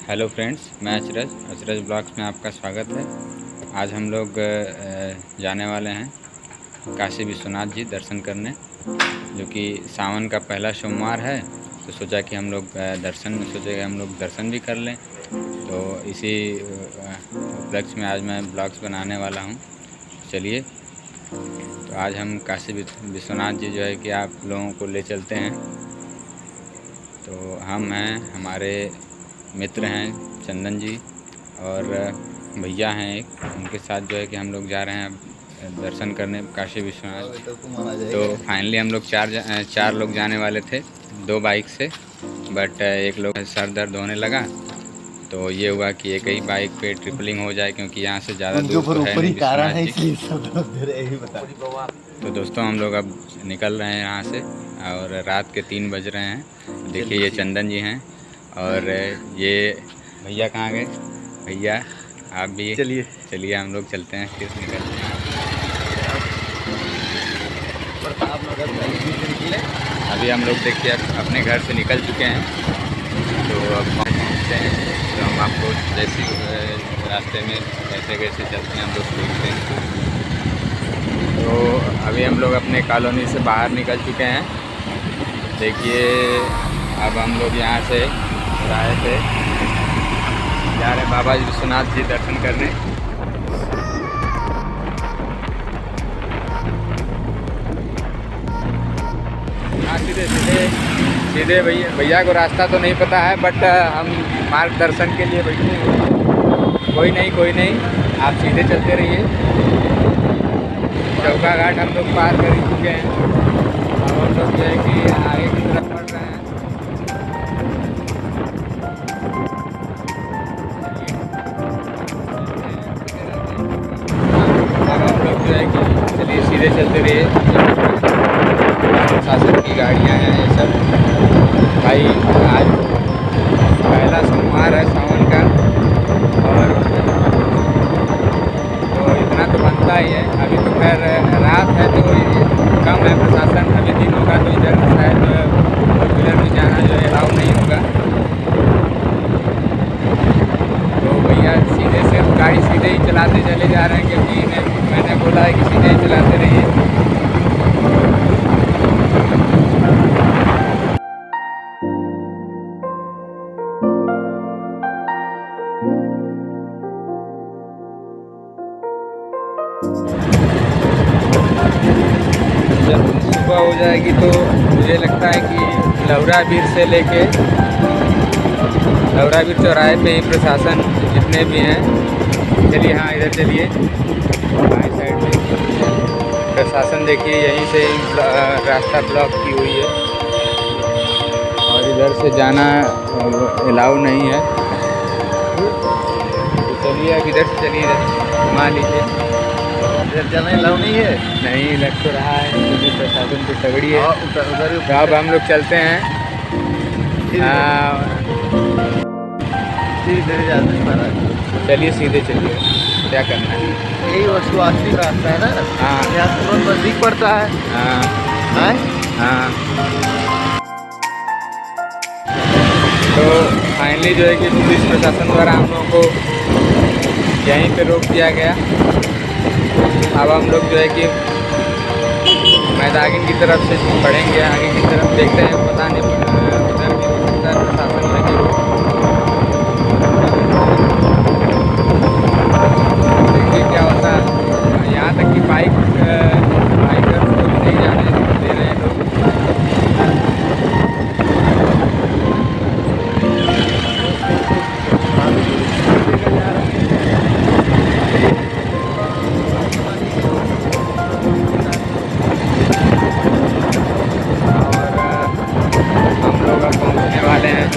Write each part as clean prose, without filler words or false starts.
Hello friends, मैं अचरज blogs में आपका स्वागत है। आज हम लोग जाने वाले हैं काशी विश्वनाथ जी दर्शन करने, जो कि सावन का पहला सोमवार है। तो सोचा कि हम लोग दर्शन भी कर लें। तो इसी उपलक्ष्य में आज मैं ब्लॉग्स बनाने वाला हूं। चलिए, तो आज हम काशी विश्वनाथ जी जो है कि आप लोगों को ले चलते हैं। तो हम हैं, हमारे मित्र हैं चंदन जी और भैया हैं एक, उनके साथ जो है कि हम लोग जा रहे हैं दर्शन करने काशी विश्वनाथ। तो फाइनली हम लोग चार लोग जाने वाले थे 2 बाइक से, बट एक लोग सर दर्द होने लगा। तो ये हुआ कि एक ही बाइक पे ट्रिपलिंग हो जाए, क्योंकि यहाँ से ज़्यादा दूर तो है नहीं विश्वनाथ जी। तो दोस्तों, हम लोग अब निकल रहे हैं यहाँ से और रात के 3 बज रहे हैं। देखिए, ये चंदन जी हैं और ये भैया कहाँ गए? भैया आप भी चलिए हम लोग चलते हैं, फिर निकलते हैं। अभी हम लोग देखिए अपने घर से निकल चुके हैं। तो अब पहुँचते हैं, तो हम आपको जैसे रास्ते में कैसे चलते हैं हम लोग देखते हैं। तो अभी हम लोग अपने कॉलोनी से बाहर निकल चुके हैं। देखिए, अब हम लोग यहाँ से आए थे, जा रहे हैं बाबा विश्वनाथ जी दर्शन करने। हाँ, सीधे भैया को रास्ता तो नहीं पता है, बट हम मार्गदर्शन के लिए बैठे हैं। कोई नहीं, आप सीधे चलते रहिए। चौका घाट हम लोग पार कर चुके हैं। अब हम लोग जो है कि आगे की तरफ बढ़ रहे हैं। अब हम लोग जो है कि चलिए सीधे चलते रहिए। शासन की गाड़ियाँ हैं ये सब। भाई, आज पहला सोमवार है सावन का, और तो इतना तो बनता ही है। अभी तो खैर रात है तो कम है प्रशासन। अभी दिन होगा तो इधर शायद फोर व्हीलर में जाना जो है अलाउ नहीं होगा। तो भैया सीधे से गाड़ी सीधे ही चलाते चले जा रहे हैं, क्योंकि मैंने बोला है कि सीधे ही चलाते रहिए। जब सुबह हो जाएगी तो मुझे लगता है कि लौराबीर से लेके लौराबीर चौराहे पे ही प्रशासन जितने भी हैं। चलिए, हाँ इधर चलिए, बाएं साइड में प्रशासन देखिए, यहीं से रास्ता ब्लॉक की हुई है और इधर से जाना अलाउ नहीं है। तो चलिए, अब इधर से चलिए, इधर घुमा लीजिए। इधर जाना अलाउ नहीं है? नहीं लग तो रहा है, क्योंकि प्रशासन तो तगड़ी है। तो अब हम लोग चलते हैं। इधर जाते हैं महाराज। चलिए सीधे चलिए, क्या करना है। यही वास्तविक रास्ता है ना? हाँ, यहाँ से बहुत नजदीक पड़ता है। हाँ हाँ। तो फाइनली जो है कि पुलिस प्रशासन द्वारा हम लोगों को यहीं पे रोक दिया गया। अब हम लोग जो है कि मैदान की तरफ से बढ़ेंगे, आगे की तरफ देखते हैं। पता नहीं उधर भी हो सकता है प्रशासन लगे हो। देखिए क्या होता है। यहाँ तक कि बाइकर को भी नहीं जाने दे रहे हैं लोग। पहुँचने वाले हैं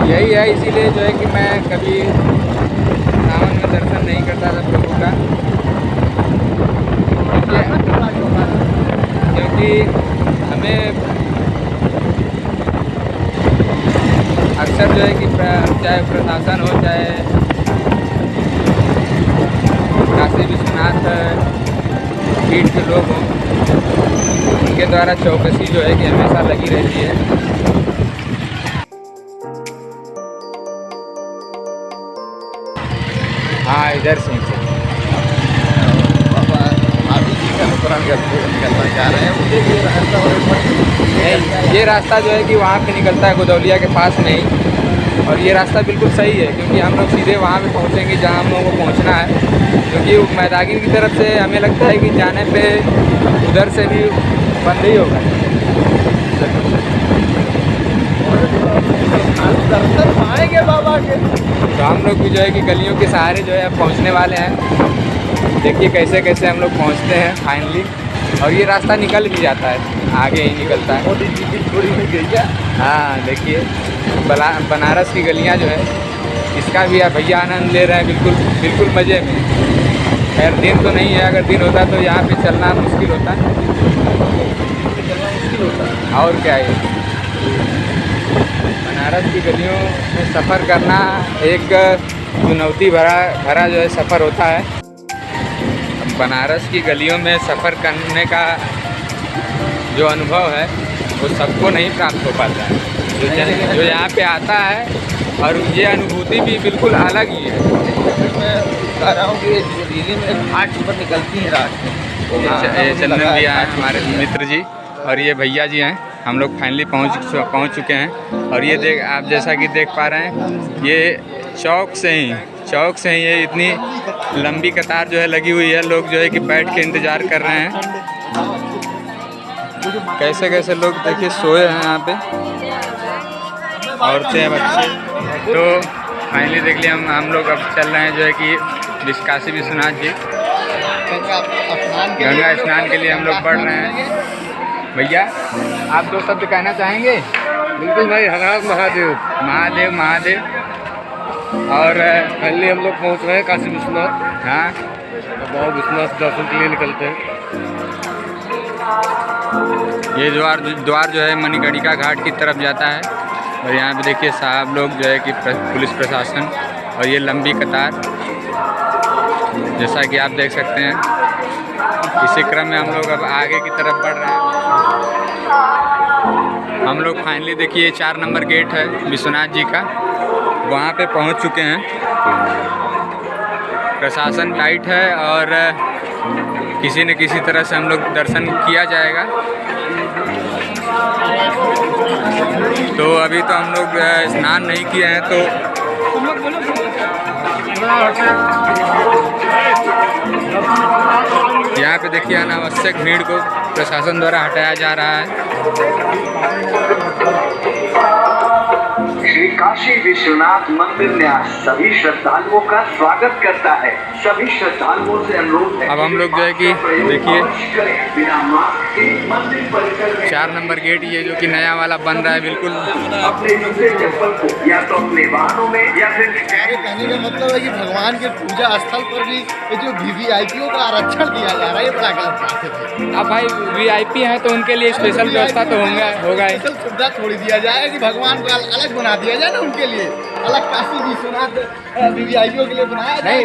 यही है। इसीलिए जो है कि मैं कभी सावन में दर्शन नहीं करता था प्रभु का, क्योंकि कि हमें अक्सर जो है कि चाहे प्रशासन हो, चाहे काशी विश्वनाथ पीठ के लोग हों, उनके द्वारा चौकसी जो है कि हमेशा लगी रहती है। हाँ, इधर से बाबा आदि जी का अनुकरण करना चाह रहे हैं। मुझे ये रास्ता नहीं, ये रास्ता जो है कि वहाँ पे निकलता है गोदौलिया के पास में ही, और ये रास्ता बिल्कुल सही है क्योंकि हम लोग सीधे वहाँ पे पहुँचेंगे जहाँ हम लोगों को पहुँचना है। क्योंकि मैदागिन की तरफ से हमें लगता है कि जाने पे उधर से भी बंद ही होगा। दर्शन पाएंगे बाबा के। तो हम लोग भी जो है कि गलियों के सहारे जो है पहुँचने वाले हैं। देखिए कैसे कैसे हम लोग पहुँचते हैं फाइनली, और ये रास्ता निकल भी जाता है, आगे ही निकलता है। मोदी जी की छोड़ी हुई गई है। हाँ, देखिए बनारस की गलियाँ जो है, इसका भी भैया आनंद ले रहे हैं बिल्कुल बिल्कुल मज़े में। खैर दिन तो नहीं है, अगर दिन होता तो यहाँ पे चलना मुश्किल होता, चलना मुश्किल होता। और क्या है। बनारस की गलियों में सफ़र करना एक चुनौती भरा जो है सफ़र होता है। अब बनारस की गलियों में सफ़र करने का जो अनुभव है वो सबको नहीं प्राप्त हो पाता है। जो यहाँ पे आता है, और ये अनुभूति भी बिल्कुल अलग ही है। मैं कह रहा हूँ कि दिल्ली में घाट पर निकलती है रात। ये चंदन भैया हैं हमारे मित्र जी, और ये भैया जी हैं। हम लोग फाइनली पहुँच चुके हैं, और ये आप जैसा कि देख पा रहे हैं, ये चौक से ही ये इतनी लंबी कतार जो है लगी हुई है। लोग जो है कि बैठ के इंतज़ार कर रहे हैं। कैसे कैसे लोग देखिए सोए हैं यहाँ पे, औरतें बच्चे। तो फाइनली देख लिया हम लोग अब चल रहे हैं जो है कि काशी विश्वनाथ जी गंगा स्नान के लिए हम लोग बढ़ रहे हैं। भैया आप दो शब्द कहना चाहेंगे? बिल्कुल भाई, हर हर महादेव। महादेव महादेव। और पहले हम लोग पहुँच रहे हैं काशी विश्वनाथ। हाँ, बाबा विश्वनाथ दर्शन के लिए निकलते हैं। ये द्वार जो है मणिकर्णिका घाट की तरफ जाता है, और यहाँ पे देखिए साहब लोग जो है कि पुलिस प्रशासन, और ये लंबी कतार जैसा कि आप देख सकते हैं। इसी क्रम में हम लोग अब आगे की तरफ बढ़ रहे हैं। हम लोग फाइनली देखिए 4 नंबर गेट है विश्वनाथ जी का, वहाँ पे पहुँच चुके हैं। प्रशासन टाइट है, और किसी न किसी तरह से हम लोग दर्शन किया जाएगा। तो अभी तो हम लोग स्नान नहीं किए हैं, तो यहाँ पे देखिए अनावश्यक भीड़ को प्रशासन द्वारा हटाया जा रहा है। श्री काशी विश्वनाथ मंदिर न्यास सभी श्रद्धालुओं का स्वागत करता है। सभी श्रद्धालुओं से अनुरोध है। अब हम लोग जो है कि देखिए बिना मास्क के मंदिर परिसर में 4 नंबर गेट ये जो कि नया वाला बन रहा है बिल्कुल। अपने जूते चप्पल को या तो अपने वाहनों में या फिर कहने का मतलब है कि भगवान के पूजा स्थल पर भी ये जो वीवीआईपीओ का आरक्षण दिया जा रहा है, ये बड़ा गलत बात है। अब भाई वीआईपी हैं तो उनके लिए स्पेशल व्यवस्था तो होगा ही। स्पेशल सुविधा थोड़ी दिया जाए कि भगवान को अलग बना दिया जाए ना, उनके लिए अलग काशी विश्वनाथ वीवीआईपीओ के लिए बनाया जाए।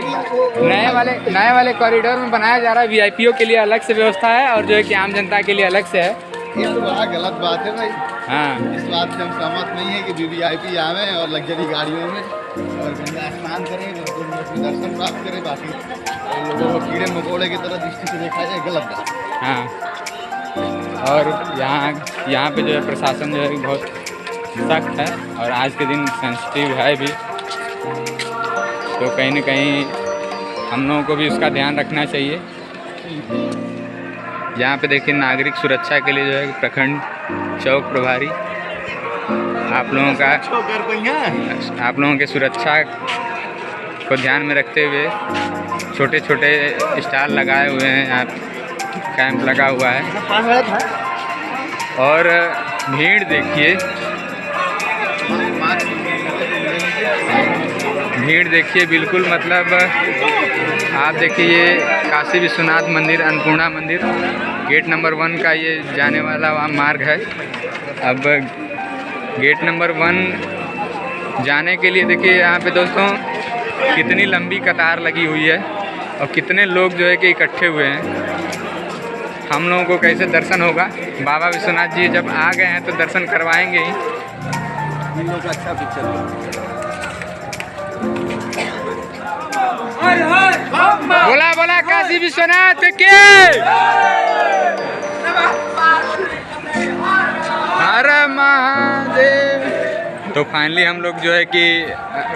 नए वाले कॉरिडोर में बनाया जा रहा है, वीआईपीओ के लिए अलग से व्यवस्था है, और जो है कि आम जनता के लिए अलग से है। ये तो बड़ा गलत बात है भाई। हाँ, इस बात से हम सहमत नहीं है कि वीवीआईपी आवे और लग्जरी गाड़ियों में और गंगा स्नान करें, दर्शन प्राप्त करें। बाकी लोगों को कीड़े मकोड़े की तरह दृष्टि से देखा जाए, गलत बात। हाँ। और यहाँ पे जो है प्रशासन जो है बहुत सख्त है, और आज के दिन सेंसिटिव है भी, तो कहीं न कहीं हम लोगों को भी उसका ध्यान रखना चाहिए। यहाँ पे देखिए नागरिक सुरक्षा के लिए जो है प्रखंड चौक प्रभारी आप लोगों के सुरक्षा को ध्यान में रखते हुए छोटे छोटे स्टॉल लगाए हुए हैं। यहाँ कैंप लगा हुआ है, और भीड़ देखिए बिल्कुल, मतलब आप देखिए ये काशी विश्वनाथ मंदिर, अन्नपूर्णा मंदिर, गेट नंबर 1 का ये जाने वाला मार्ग है। अब गेट नंबर 1 जाने के लिए देखिए यहाँ पे दोस्तों कितनी लंबी कतार लगी हुई है और कितने लोग जो है कि इकट्ठे हुए हैं। हम लोगों को कैसे दर्शन होगा? बाबा विश्वनाथ जी जब आ गए हैं तो दर्शन करवाएंगे ही। इन लोगों का अच्छा पिक्चर बोला बोला काशी विश्वनाथ के हर महादेव। तो फाइनली हम लोग जो है कि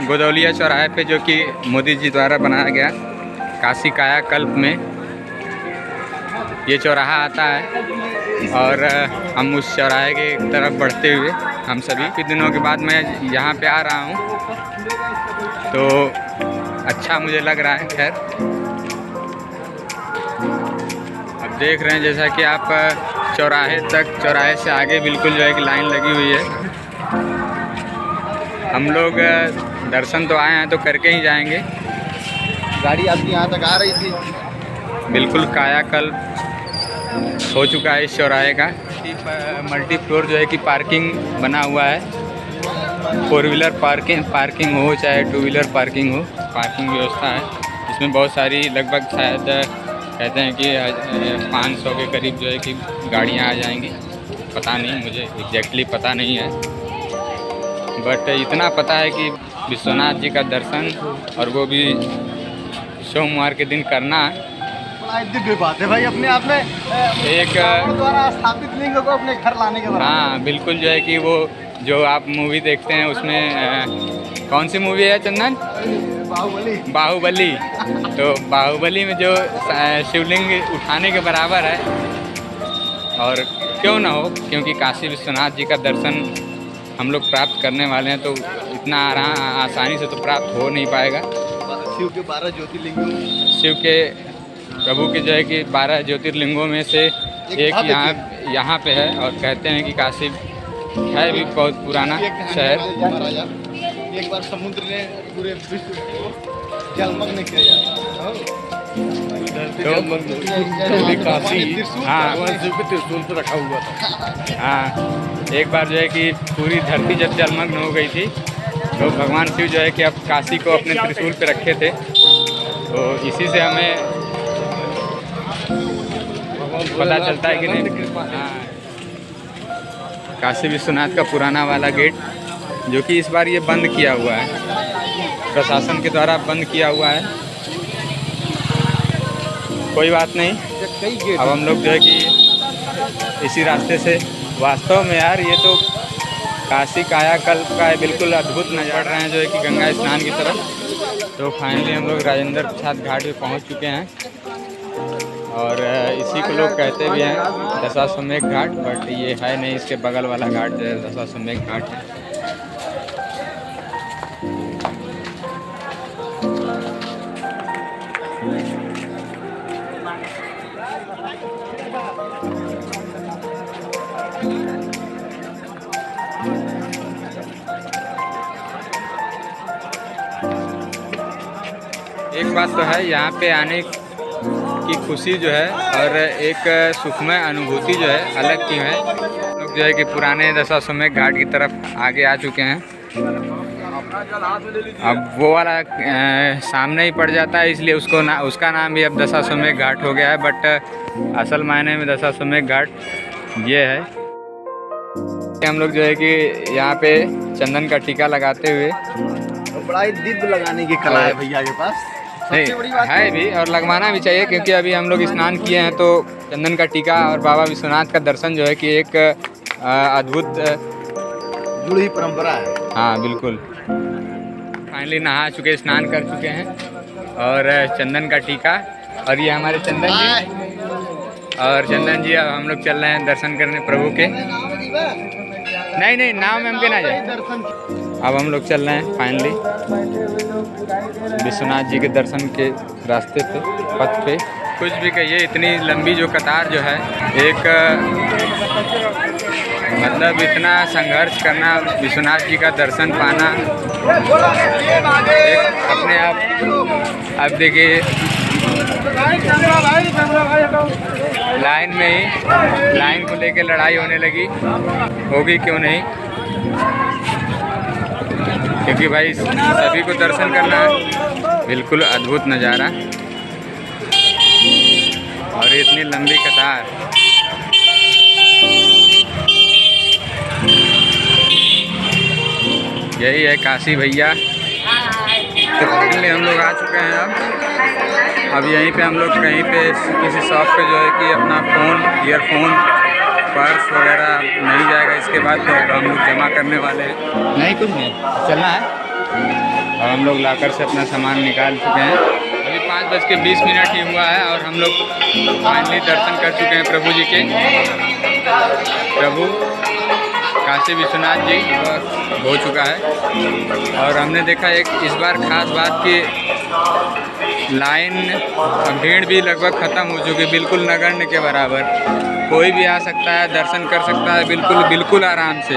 गोदौलिया चौराहे पे, जो कि मोदी जी द्वारा बनाया गया काशी कायाकल्प में ये चौराहा आता है, और हम उस चौराहे के तरफ बढ़ते हुए हम सभी कुछ दिनों के बाद मैं यहाँ पे आ रहा हूँ, तो अच्छा मुझे लग रहा है। खैर अब देख रहे हैं जैसा कि आप चौराहे तक, चौराहे से आगे बिल्कुल जो है कि लाइन लगी हुई है। हम लोग दर्शन तो आए हैं तो करके ही जाएंगे। गाड़ी आपकी यहाँ तक आ रही थी। बिल्कुल कायाकल्प हो चुका है इस चौराहे का। मल्टी फ्लोर जो है कि पार्किंग बना हुआ है, 4 व्हीलर पार्किंग हो चाहे 2 व्हीलर पार्किंग हो, पार्किंग व्यवस्था है। इसमें बहुत सारी लगभग शायद कहते हैं कि 500 के करीब जो है कि गाड़ियाँ आ जाएंगी। पता नहीं, मुझे एग्जैक्टली पता नहीं है, बट इतना पता है कि विश्वनाथ जी का दर्शन, और वो भी सोमवार के दिन करना दिव्य बात है भाई अपने आप में। एक द्वारा स्थापित लिंग को अपने घर लाने के बराबर। हाँ बिल्कुल, जो है कि वो जो आप मूवी देखते हैं उसमें कौन सी मूवी है चंदन? बाहुबली। तो बाहुबली में जो शिवलिंग उठाने के बराबर है, और क्यों ना हो, क्योंकि काशी विश्वनाथ जी का दर्शन हम लोग प्राप्त करने वाले हैं, तो इतना आसानी से तो प्राप्त हो नहीं पाएगा। शिव के 12 ज्योतिर्लिंगों, शिव के प्रभु के जो है कि 12 ज्योतिर्लिंगों में से एक यहाँ पे है, और कहते हैं कि काशी है भी बहुत पुराना शहर। एक बार समुद्र ने पूरे विश्व को जलमग्न किया। हाँ त्रिशूल पे रखा हुआ था। हाँ, एक बार जो है कि पूरी धरती जब जलमग्न हो गई थी, तो भगवान शिव जो है कि अब काशी को अपने त्रिशूल पे रखे थे। तो इसी से हमें पता चलता है कि नहीं। हाँ, काशी विश्वनाथ का पुराना वाला गेट, जो कि इस बार ये बंद किया हुआ है, प्रशासन के द्वारा बंद किया हुआ है। कोई बात नहीं, अब हम लोग जो है कि इसी रास्ते से, वास्तव में यार ये तो काशी कायाकल्प का बिल्कुल अद्भुत नज़ारा रहे हैं जो है कि गंगा स्नान की तरफ। तो फाइनली हम लोग राजेंद्र प्रसाद घाट पे पहुंच चुके हैं, और इसी को लोग कहते भी हैं दशाश्वमेध घाट, बट ये है नहीं, इसके बगल वाला घाट जो है दशाश्वमेध घाट है। एक बात तो है, यहाँ पे आने की खुशी जो है और एक सुखमय अनुभूति जो है अलग की है। लोग जो है कि पुराने दशाश्वमेध घाट की तरफ आगे आ चुके हैं। अब वो वाला सामने ही पड़ जाता है, इसलिए उसका नाम भी अब दशाश्वमेध घाट हो गया है, बट असल मायने में दशाश्वमेध घाट ये है। हम लोग जो है कि यहाँ पे चंदन का टीका लगाते हुए, तो बड़ा ही दिव्य लगाने की कला है भैया के पास, नहीं है भी, और लगवाना भी चाहिए, क्योंकि अभी हम लोग स्नान किए हैं तो चंदन का टीका और बाबा विश्वनाथ का दर्शन जो है कि एक अद्भुत जुड़ी परंपरा है। हाँ बिल्कुल। फाइनली नहा चुके, स्नान कर चुके हैं, और चंदन का टीका, और ये हमारे चंदन जी, और चंदन जी अब हम लोग चल रहे हैं दर्शन करने प्रभु के। नहीं नाव में हम के ना जाए, अब हम लोग चल रहे हैं फाइनली विश्वनाथ जी के दर्शन के रास्ते पे, पथ पे। कुछ भी कहिए, इतनी लंबी जो कतार जो है, एक मतलब इतना संघर्ष करना, विश्वनाथ जी का दर्शन पाना, एक अपने आप देखिए लाइन में ही लाइन को लेके लड़ाई होने लगी, होगी क्यों नहीं, क्योंकि भाई सभी को दर्शन करना है। बिल्कुल अद्भुत नज़ारा और इतनी लंबी कतार। यही है काशी भैया। तो फाइनली हम लोग आ चुके हैं। अब यहीं पे हम लोग कहीं पे किसी शॉप पे जो है कि अपना फ़ोन, ईयरफोन, पर्स वगैरह नहीं जाएगा इसके बाद, तो हम लोग जमा करने वाले हैं। नहीं कुछ नहीं, चलना है। और हम लोग लाकर से अपना सामान निकाल चुके हैं। अभी 5:20 ही हुआ है और हम लोग फाइनली दर्शन कर चुके हैं प्रभु जी के। प्रभु काशी विश्वनाथ जी हो चुका है। और हमने देखा एक इस बार खास बात कि लाइन भीड़ भी लगभग ख़त्म हो चुकी, बिल्कुल नगण्य के बराबर। कोई भी आ सकता है, दर्शन कर सकता है बिल्कुल आराम से।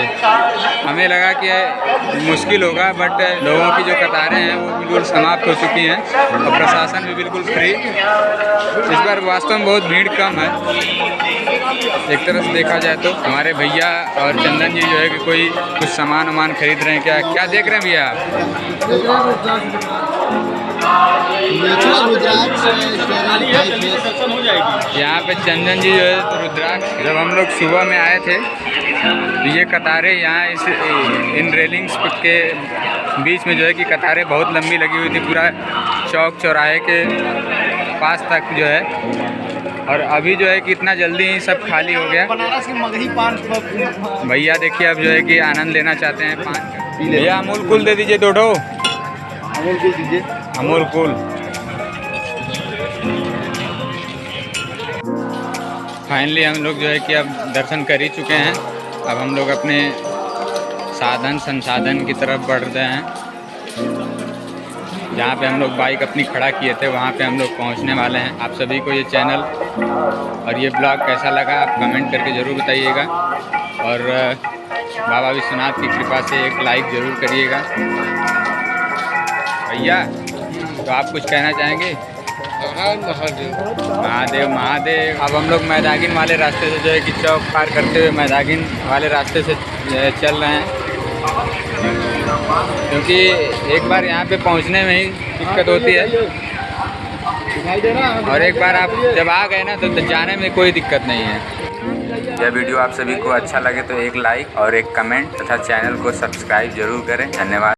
हमें लगा कि मुश्किल होगा, बट लोगों की जो कतारें हैं वो बिल्कुल समाप्त हो चुकी हैं और प्रशासन भी बिल्कुल फ्री। इस बार वास्तव में बहुत भीड़ कम है एक तरह से देखा जाए तो। हमारे भैया और चंदन जी जो है कि कोई कुछ सामान खरीद रहे हैं। क्या देख रहे हैं भैया आप? यहाँ पे चंदन जी जो है तो रुद्राक्ष, जब हम लोग सुबह में आए थे तो ये कतारें यहाँ इन रेलिंग्स के बीच में जो है कि कतारें बहुत लंबी लगी हुई थी, पूरा चौक चौराहे के पास तक जो है। और अभी जो है कि इतना जल्दी ही सब खाली हो गया। बनारस के मगही पान भैया देखिए अब जो है कि आनंद लेना चाहते हैं पान का। भैया अमूल कूल दे दीजिए 2 ठो। अमूल कूल दीजिए। अमूल कूल। फाइनली हम लोग जो है कि अब दर्शन कर ही चुके हैं। अब हम लोग अपने साधन संसाधन की तरफ बढ़ रहे हैं। जहाँ पे हम लोग बाइक अपनी खड़ा किए थे वहाँ पे हम लोग पहुँचने वाले हैं। आप सभी को ये चैनल और ये ब्लॉग कैसा लगा आप कमेंट करके ज़रूर बताइएगा। और बाबा विश्वनाथ की कृपा से एक लाइक ज़रूर करिएगा। भैया तो आप कुछ कहना चाहेंगे? महादेव महादेव। अब हम लोग मैदागिन वाले रास्ते से जो है कि चौक पार करते हुए मैदागिन वाले रास्ते से चल रहे हैं, क्योंकि एक बार यहाँ पे पहुँचने में ही दिक्कत होती है और एक बार आप जब आ गए ना तो जाने में कोई दिक्कत नहीं है। यह वीडियो आप सभी को अच्छा लगे तो एक लाइक और एक कमेंट तथा चैनल को सब्सक्राइब जरूर करें। धन्यवाद।